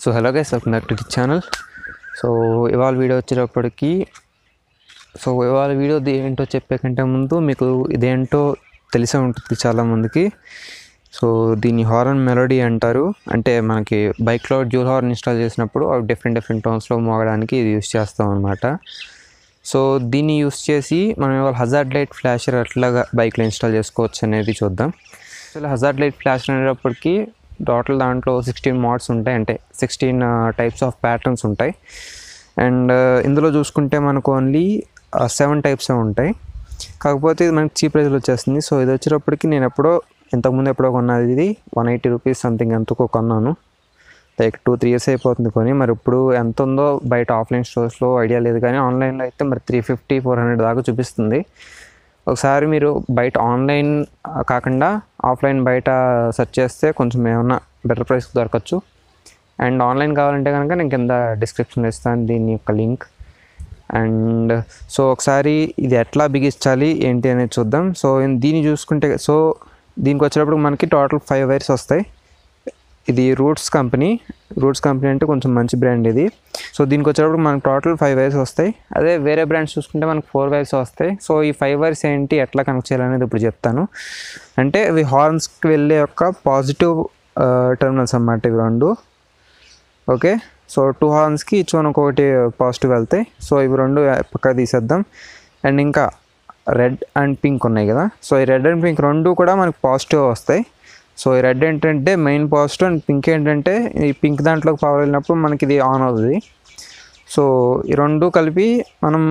So hello guys, welcome back to the channel. So ఇవాళ video వచ్చేటప్పటికి ఇవాళ video ఏంటో చెప్పే కంటే ముందు మీకు ఇదేంటో తెలిసే ఉంటుంది చాలామందికి. సో దీన్ని హారన్ మెలోడీ అంటారు. అంటే మనకి బైక్లో డ్యూల్ హార్న్ ఇన్స్టాల్ చేసినప్పుడు అవి డిఫరెంట్ టోన్స్లో మోగడానికి ఇది యూస్ చేస్తాం అనమాట. సో దీన్ని యూస్ చేసి మనం ఇవాళ హజార్డ్ లైట్ ఫ్లాషర్ అట్లాగా బైక్లో ఇన్స్టాల్ చేసుకోవచ్చు అనేది చూద్దాం. అసలు హజార్డ్ లైట్ ఫ్లాషర్ అనేటప్పటికి టోటల్ దాంట్లో 16 మోడ్స్ ఉంటాయి, అంటే 16 టైప్స్ ఆఫ్ ప్యాటర్న్స్ ఉంటాయి. అండ్ ఇందులో చూసుకుంటే మనకు ఓన్లీ 7 టైప్స్ ఉంటాయి. కాకపోతే ఇది మనకి చీప్ ప్రైస్లో వచ్చేస్తుంది. సో ఇది వచ్చేటప్పటికి నేను ఇంతకుముందు ఎప్పుడో కొన్నది. ఇది 180 రూపీస్ సంథింగ్ ఎంతకో కొన్నాను. లైక్ 2-3 ఇయర్స్ అయిపోతుంది కొని. మరి ఇప్పుడు ఎంత ఉందో బయట ఆఫ్లైన్ స్టోర్స్లో ఐడియా లేదు, కానీ ఆన్లైన్లో అయితే మరి 350-400 దాకా చూపిస్తుంది. ఒకసారి మీరు బయట ఆన్లైన్ కాకుండా ఆఫ్లైన్ బయట సెర్చ్ చేస్తే కొంచెం ఏమన్నా బెటర్ ప్రైస్ దొరకచ్చు. అండ్ ఆన్లైన్ కావాలంటే కనుక నేను కింద డిస్క్రిప్షన్లో ఇస్తాను దీని యొక్క లింక్. అండ్ సో ఒకసారి ఇది ఎట్లా బిగించాలి ఏంటి అనేది చూద్దాం. సో దీన్ని చూసుకుంటే దీనికి వచ్చేటప్పుడు మనకి టోటల్ 5 వైర్స్ వస్తాయి. ఇది రూట్స్ కంపెనీ అంటే కొంచెం మంచి బ్రాండ్ ఇది. సో దీనికి వచ్చేటప్పుడు మనకు టోటల్ 5 వైర్స్ వస్తాయి. అదే వేరే బ్రాండ్స్ చూసుకుంటే మనకు 4 వైర్స్ వస్తాయి. సో ఈ 5 వైర్స్ ఏంటి, ఎట్లా కనెక్ట్ చేయాలనేది ఇప్పుడు చెప్తాను. అంటే ఇవి హార్న్స్కి వెళ్ళే యొక్క పాజిటివ్ టెర్మినల్స్ అన్నమాట ఇవి రెండు. ఓకే, సో 2 హార్న్స్కి ఒక్కొక్కటి పాజిటివ్ వెళ్తాయి. సో ఇవి రెండు పక్కన తీసేద్దాం. అండ్ ఇంకా రెడ్ అండ్ పింక్ ఉన్నాయి కదా. సో ఈ రెడ్ అండ్ పింక్ రెండు కూడా మనకు పాజిటివ్ వస్తాయి. సో ఈ రెడ్ ఏంటంటే మెయిన్ పాజిటివ్, అండ్ పింక్ ఏంటంటే ఈ పింక్ దాంట్లోకి పవర్ వెళ్ళినప్పుడు మనకి ఇది ఆన్ అవుతుంది. సో ఈ రెండు కలిపి మనం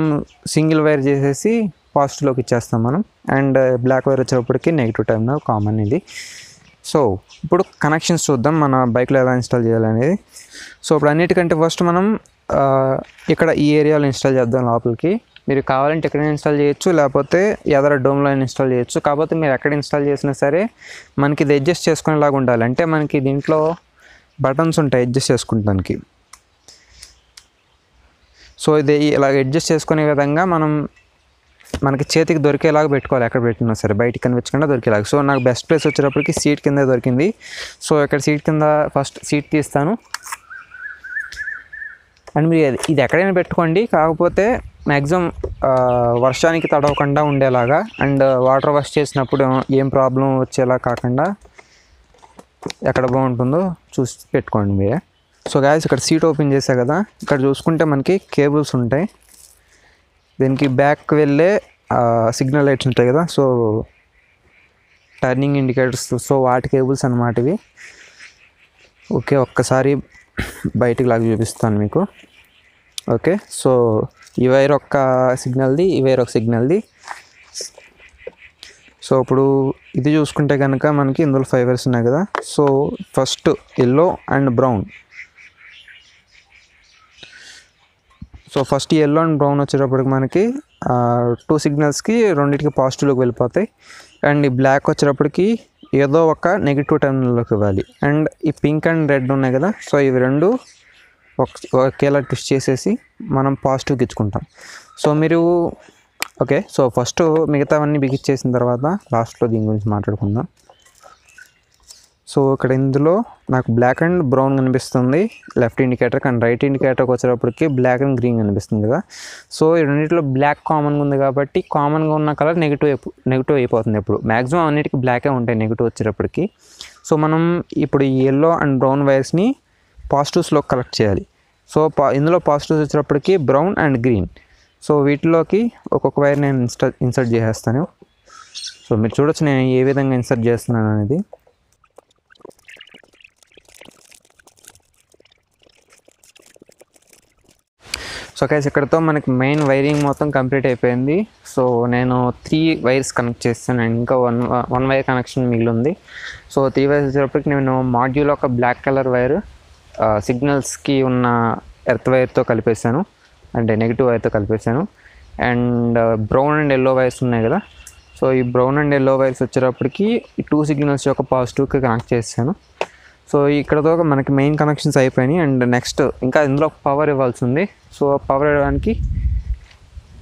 సింగిల్ వైర్ చేసేసి పాజిటివ్లోకి ఇచ్చేస్తాం మనం. అండ్ బ్లాక్ వైర్ వచ్చేటప్పటికి నెగిటివ్ టర్మినల్ కామన్ ఇది. సో ఇప్పుడు కనెక్షన్స్ చూద్దాం మన బైక్లో ఎలా ఇన్స్టాల్ చేయాలనేది. సో ఇప్పుడు అన్నిటికంటే ఫస్ట్ మనం ఇక్కడ ఈ ఏరియాలో ఇన్స్టాల్ చేద్దాం లోపలికి. మీరు కావాలంటే ఎక్కడైనా ఇన్స్టాల్ చేయొచ్చు, లేకపోతే ఎదర డోమ్లో ఇన్స్టాల్ చేయొచ్చు. కాకపోతే మీరు ఎక్కడ ఇన్స్టాల్ చేసినా సరే మనకి ఇది అడ్జస్ట్ చేసుకునేలాగా ఉండాలి. అంటే మనకి దీంట్లో బటన్స్ ఉంటాయి అడ్జస్ట్ చేసుకుంటానికి. సో ఇది ఇలాగ అడ్జస్ట్ చేసుకునే విధంగా మనకి చేతికి దొరికేలాగా పెట్టుకోవాలి. ఎక్కడ పెట్టినా సరే బయటికి కనిపించకుండా దొరికేలాగా. సో నాకు బెస్ట్ ప్లేస్ వచ్చేటప్పటికి సీట్ కింద దొరికింది. సో ఇక్కడ సీట్ కింద ఫస్ట్ సీట్ తీస్తాను. అండ్ మీరు ఇది ఎక్కడైనా పెట్టుకోండి, కాకపోతే మ్యాక్సిమం వర్షానికి తడవకుండా ఉండేలాగా, అండ్ వాటర్ వాష్ చేసినప్పుడు ఏం ప్రాబ్లం వచ్చేలా కాకుండా ఎక్కడ బాగుంటుందో చూసి పెట్టుకోండి మీరే. సో గాయస్, ఇక్కడ సీట్ ఓపెన్ చేసా కదా, ఇక్కడ చూసుకుంటే మనకి కేబుల్స్ ఉంటాయి. దీనికి బ్యాక్ వెళ్ళే సిగ్నల్ లైట్స్ ఉంటాయి కదా, సో టర్నింగ్ ఇండికేటర్స్. సో వాటి కేబుల్స్ అన్నమాట ఇవి. ఓకే, ఒక్కసారి బయటికి లాగా చూపిస్తాను మీకు. ఓకే, సో ఈ వైర్ ఒక సిగ్నల్ది, ఈ వైర్ ఒక సిగ్నల్ది. సో ఇప్పుడు ఇది చూసుకుంటే కనుక మనకి ఇందులో 5 వైర్స్ ఉన్నాయి కదా. So first yellow and brown. So first yellow and brown వచ్చేటప్పటికి మనకి 2 సిగ్నల్స్కి రెండింటికి పాజిటివ్లోకి వెళ్ళిపోతాయి. అండ్ ఈ బ్లాక్ వచ్చేటప్పటికి ఏదో ఒక నెగిటివ్ టర్మినల్లోకి ఇవ్వాలి. అండ్ ఈ పింక్ అండ్ రెడ్ ఉన్నాయి కదా, సో ఇవి రెండు ఒకేలా ట్విస్ట్ చేసేసి మనం పాజిటివ్కి ఇచ్చుకుంటాం. సో మీరు ఓకే, సో ఫస్ట్ మిగతావన్నీ బిగించేసిన తర్వాత లాస్ట్లో దీని గురించి మాట్లాడుకుందాం. సో ఇక్కడ ఇందులో నాకు బ్లాక్ అండ్ బ్రౌన్ కనిపిస్తుంది లెఫ్ట్ ఇండికేటర్, అండ్ రైట్ ఇండికేటర్కి వచ్చేటప్పటికి బ్లాక్ అండ్ గ్రీన్ కనిపిస్తుంది కదా. సో ఈ రెండింటిలో బ్లాక్ కామన్గా ఉంది కాబట్టి కామన్గా ఉన్న కలర్ నెగిటివ్ అయిపోతుంది. ఎప్పుడు మ్యాక్సిమం అన్నిటికీ బ్లాకే ఉంటాయి నెగిటివ్ వచ్చేటప్పటికి. సో మనం ఇప్పుడు ఈ ఎల్లో అండ్ బ్రౌన్ వైర్స్ని పాజిటివ్స్లో కలెక్ట్ చేయాలి. సో ఇందులో పాజిటివ్స్ వచ్చేటప్పటికి బ్రౌన్ అండ్ గ్రీన్. సో వీటిలోకి ఒక్కొక్క వైర్ నేను ఇన్సర్ట్ చేసేస్తాను. సో మీరు చూడొచ్చు నేను ఏ విధంగా ఇన్సర్ట్ చేస్తున్నాను అనేది. సో గైస్, ఇక్కడతో మనకి మెయిన్ వైరింగ్ మొత్తం కంప్లీట్ అయిపోయింది. సో నేను 3 వైర్స్ కనెక్ట్ చేస్తాను, అండ్ ఇంకా వన్ వైర్ కనెక్షన్ మిగిలింది. సో 3 వైర్స్ వచ్చేటప్పటికి నేను మాడ్యూల్ ఒక బ్లాక్ కలర్ వైర్ సిగ్నల్స్కి ఉన్న ఎర్త్ వైర్తో కలిపేసాను, అంటే నెగిటివ్ వైర్తో కలిపేసాను. And brown and yellow wires ఉన్నాయి కదా. సో ఈ బ్రౌన్ అండ్ ఎల్లో వైర్స్ వచ్చేటప్పటికి ఈ 2 సిగ్నల్స్ యొక్క పాజిటివ్కి కనెక్ట్ చేశాను. సో ఇక్కడతో మనకి మెయిన్ కనెక్షన్స్ అయిపోయినాయి. అండ్ నెక్స్ట్ ఇంకా ఇందులో పవర్ ఇవ్వాల్సి ఉంది. సో పవర్ ఇవ్వడానికి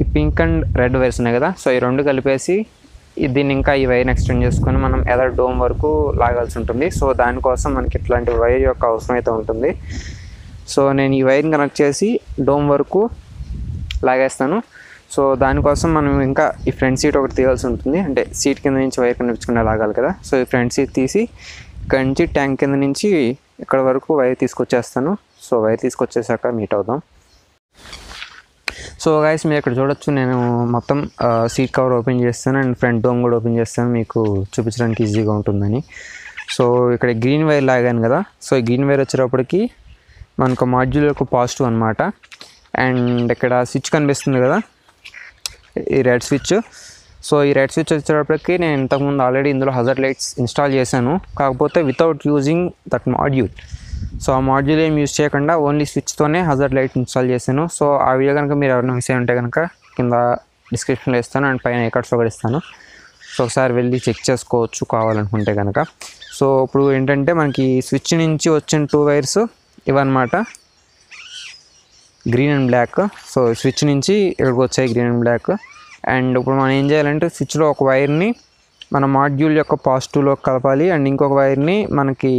ఈ పింక్ అండ్ రెడ్ వైర్స్ ఉన్నాయి కదా, సో ఈ రెండు కలిపేసి దీన్ని ఇంకా ఈ వైర్ని ఎక్స్టెండ్ చేసుకొని మనం ఎదర్ డోమ్ వరకు లాగాల్సి ఉంటుంది. సో దానికోసం మనకి ఇట్లాంటి వైర్ యొక్క అవసరం అయితే ఉంటుంది. సో నేను ఈ వైర్ని కనెక్ట్ చేసి డోమ్ వరకు లాగేస్తాను. సో దానికోసం మనం ఇంకా ఈ ఫ్రంట్ సీట్ ఒకటి తీయాల్సి ఉంటుంది, అంటే సీట్ కింద నుంచి వైర్ కనిపించకుండా లాగాలి కదా. సో ఈ ఫ్రంట్ సీట్ తీసి ఇక్కడ నుంచి ట్యాంక్ కింద నుంచి ఇక్కడ వరకు వైర్ తీసుకొచ్చేస్తాను. సో వైర్ తీసుకొచ్చేసాక మీట్ అవుదాం. సో గైస్ మీరు ఇక్కడ చూడొచ్చు, నేను మొత్తం సీట్ కవర్ ఓపెన్ చేస్తాను అండ్ ఫ్రంట్ డోమ్ కూడా ఓపెన్ చేస్తాను, మీకు చూపించడానికి ఈజీగా ఉంటుందని. సో ఇక్కడ గ్రీన్ వైర్ లాగాను కదా. సో ఈ గ్రీన్ వైర్ వచ్చేటప్పటికి మనకు మాడ్యూల్ యొక్క పాజిటివ్ అనమాట. అండ్ ఇక్కడ స్విచ్ కనిపిస్తుంది కదా, ఈ రెడ్ స్విచ్. సో ఈ రెడ్ స్విచ్ వచ్చేటప్పటికి నేను ఇంతకుముందు ఆల్రెడీ ఇందులో హజార్డ్ లైట్స్ ఇన్స్టాల్ చేశాను, కాకపోతే without using that module. So ఆ మాడ్యూల్ ఏం యూజ్ చేయకుండా ఓన్లీ స్విచ్తోనే హజార్డ్ లైట్ ఇన్స్టాల్ చేశాను. సో ఆ వీడియో కనుక మీరు ఎవరైనా మిస్ అయి ఉంటే కనుక కింద డిస్క్రిప్షన్లో ఇస్తాను అండ్ పైన ఎక్కడ్స్లో కూడా ఇస్తాను. సో ఒకసారి వెళ్ళి చెక్ చేసుకోవచ్చు కావాలనుకుంటే కనుక. సో ఇప్పుడు ఏంటంటే మనకి స్విచ్ నుంచి వచ్చిన 2 వైర్స్ ఇవన్నమాట, green and black. So switch నుంచి ఇక్కడికి వచ్చాయి గ్రీన్ అండ్ బ్లాక్. అండ్ ఇప్పుడు మనం ఏం చేయాలంటే స్విచ్లో ఒక వైర్ని మన మాడ్యూల్ యొక్క పాజిటివ్లో కలపాలి అండ్ ఇంకొక వైర్ని మనకి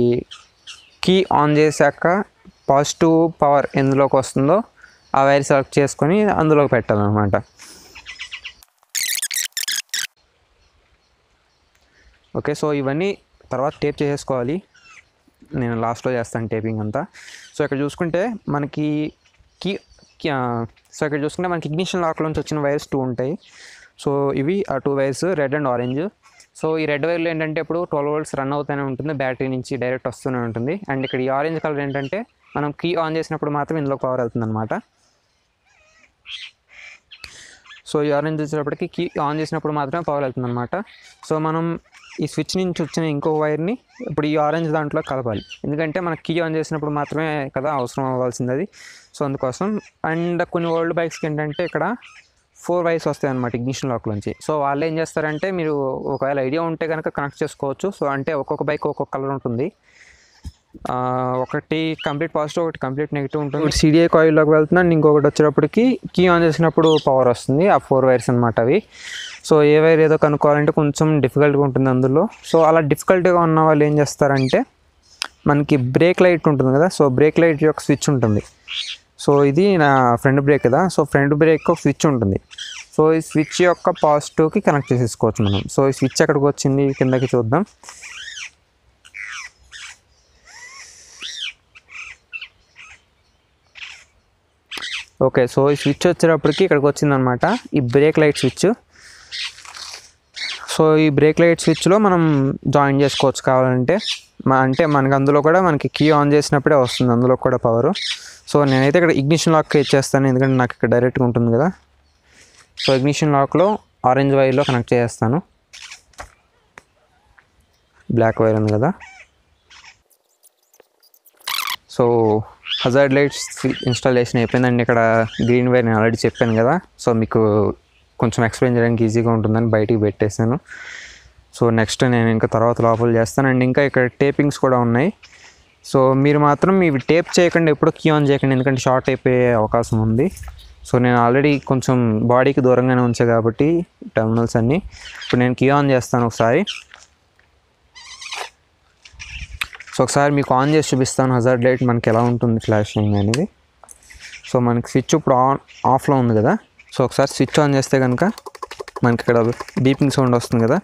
కీ ఆన్ చేశాక పాజిటివ్ పవర్ ఎందులోకి వస్తుందో ఆ వైర్ సెలెక్ట్ చేసుకొని అందులోకి పెట్టాలన్నమాట. ఓకే, సో ఇవన్నీ తర్వాత టేప్ చేసేసుకోవాలి, నేను లాస్ట్లో చేస్తాను టేపింగ్ అంతా. సో ఇక్కడ చూసుకుంటే మనకి ఇగ్నిషన్ లాక్ నుంచి వచ్చిన వైర్స్ 2 ఉంటాయి. సో ఇవి ఆ 2 wires red and orange. So ఈ రెడ్ వైర్లో ఏంటంటే ఇప్పుడు 12 volts రన్ అవుతూనే ఉంటుంది, బ్యాటరీ నుంచి డైరెక్ట్ వస్తూనే ఉంటుంది. అండ్ ఇక్కడ ఈ ఆరెంజ్ కలర్ ఏంటంటే మనం కీ ఆన్ చేసినప్పుడు మాత్రం ఇందులో పవర్ వెళ్తుంది అనమాట. సో ఈ ఆరెంజ్ వచ్చేటప్పటికి కీ ఆన్ చేసినప్పుడు మాత్రమే పవర్ వెళ్తుంది అనమాట. సో మనం ఈ స్విచ్ నుంచి వచ్చిన ఇంకో వైర్ని ఇప్పుడు ఈ ఆరెంజ్ దాంట్లో కలపాలి, ఎందుకంటే మనకి కీ ఆన్ చేసినప్పుడు మాత్రమే కదా అవసరం అవ్వాల్సింది అది. సో అందుకోసం. అండ్ కొన్ని ఓల్డ్ బైక్స్కి ఏంటంటే ఇక్కడ 4 వైర్స్ వస్తాయి అన్నమాట ఇగ్నిషన్ లాక్లోంచి. సో వాళ్ళు ఏం చేస్తారంటే, మీరు ఒకవేళ ఐడియా ఉంటే కనుక కనెక్ట్ చేసుకోవచ్చు. సో అంటే ఒక్కొక్క బైక్ ఒక్కొక్క కలర్ ఉంటుంది, ఒకటి కంప్లీట్ పాజిటివ్ ఒకటి కంప్లీట్ నెగిటివ్ ఉంటుంది. సిడిఐ కాయిల్లోకి వెళ్తున్నాను, ఇంకొకటి వచ్చేటప్పటికి కీ ఆన్ చేసినప్పుడు పవర్ వస్తుంది, ఆ 4 వైర్స్ అనమాట అవి. సో ఏ వైర్ ఏదో కనుక్కోవాలంటే కొంచెం డిఫికల్ట్గా ఉంటుంది అందులో. సో అలా డిఫికల్ట్గా ఉన్న వాళ్ళు ఏం చేస్తారంటే, మనకి బ్రేక్ లైట్ ఉంటుంది కదా, సో బ్రేక్ లైట్ యొక్క స్విచ్ ఉంటుంది. సో ఇది నా ఫ్రంట్ బ్రేక్ కదా, సో ఫ్రంట్ బ్రేక్ ఒక స్విచ్ ఉంటుంది. సో ఈ స్విచ్ యొక్క పాజిటివ్కి కనెక్ట్ చేసేసుకోవచ్చు మనం. సో ఈ స్విచ్ ఎక్కడికి వచ్చింది కిందకి చూద్దాం. ఓకే, సో ఈ స్విచ్ వచ్చేటప్పటికి ఇక్కడికి వచ్చిందనమాట, ఈ బ్రేక్ లైట్ స్విచ్. సో ఈ బ్రేక్ లైట్ స్విచ్లో మనం జాయిన్ చేసుకోవచ్చు కావాలంటే, అంటే మనకి అందులో కూడా మనకి కీ ఆన్ చేసినప్పుడే వస్తుంది అందులో కూడా పవరు. సో నేనైతే ఇక్కడ ఇగ్నిషన్ లాక్ ఇచ్చేస్తాను, ఎందుకంటే నాకు ఇక్కడ డైరెక్ట్గా ఉంటుంది కదా. సో ఇగ్నిషన్ లాక్లో ఆరెంజ్ వైర్లో కనెక్ట్ చేస్తాను, బ్లాక్ వైర్ ఉంది కదా. సో హజార్డ్ లైట్స్ ఇన్స్టాలేషన్ అయిపోయిందండి. ఇక్కడ గ్రీన్ వైర్ నేను ఆల్రెడీ చెప్పాను కదా, సో మీకు కొంచెం ఎక్స్ప్లెయిన్ చేయడానికి ఈజీగా ఉంటుందని బయటికి పెట్టేశాను. సో నెక్స్ట్ నేను ఇంకా తర్వాత లోపల చేస్తాను. అండ్ ఇంకా ఇక్కడ టేపింగ్స్ కూడా ఉన్నాయి. సో మీరు మాత్రం ఇవి టేప్ చేయకండి, ఎప్పుడూ కీ ఆన్ చేయకండి, ఎందుకంటే షార్ట్ అయిపోయే అవకాశం ఉంది. సో నేను ఆల్రెడీ కొంచెం బాడీకి దూరంగానే ఉంచా కాబట్టి టెర్మినల్స్ అన్నీ. ఇప్పుడు నేను కీ ఆన్ చేస్తాను ఒకసారి. సో ఒకసారి మీకు ఆన్ చేసి చూపిస్తాను హజార్డ్ లైట్ మనకి ఎలా ఉంటుంది ఫ్లాషింగ్ అనేది. సో మనకి స్విచ్ ఇప్పుడు ఆఫ్లో ఉంది కదా. సో ఒకసారి స్విచ్ ఆన్ చేస్తే కనుక మనకి ఇక్కడ బీపింగ్ సౌండ్ వస్తుంది కదా.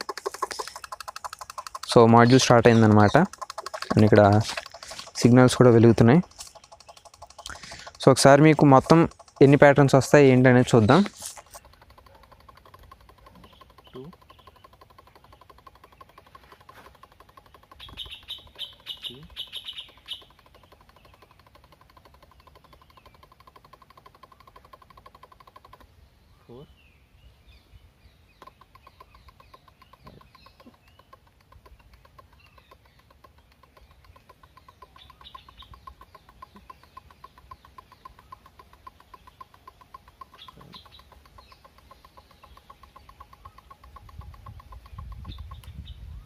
సో మాడ్యూల్ స్టార్ట్ అయిందనమాట, అండ్ ఇక్కడ సిగ్నల్స్ కూడా వెలుగుతున్నాయి. సో ఒకసారి మీకు మొత్తం ఎన్ని ప్యాటర్న్స్ వస్తాయి ఏంటి అనేది చూద్దాం.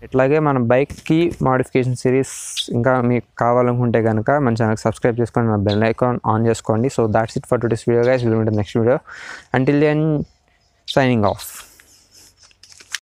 ఇట్లాగే మన బైక్కి మోడిఫికేషన్ సిరీస్ ఇంకా మీకు కావాలనుకుంటే కనుక మన ఛానల్కి సబ్స్క్రైబ్ చేసుకొని మన బెల్ ఐకాన్ ఆన్ చేసుకోండి. So that's it for today's video guys. Will meet next video. Until then signing of.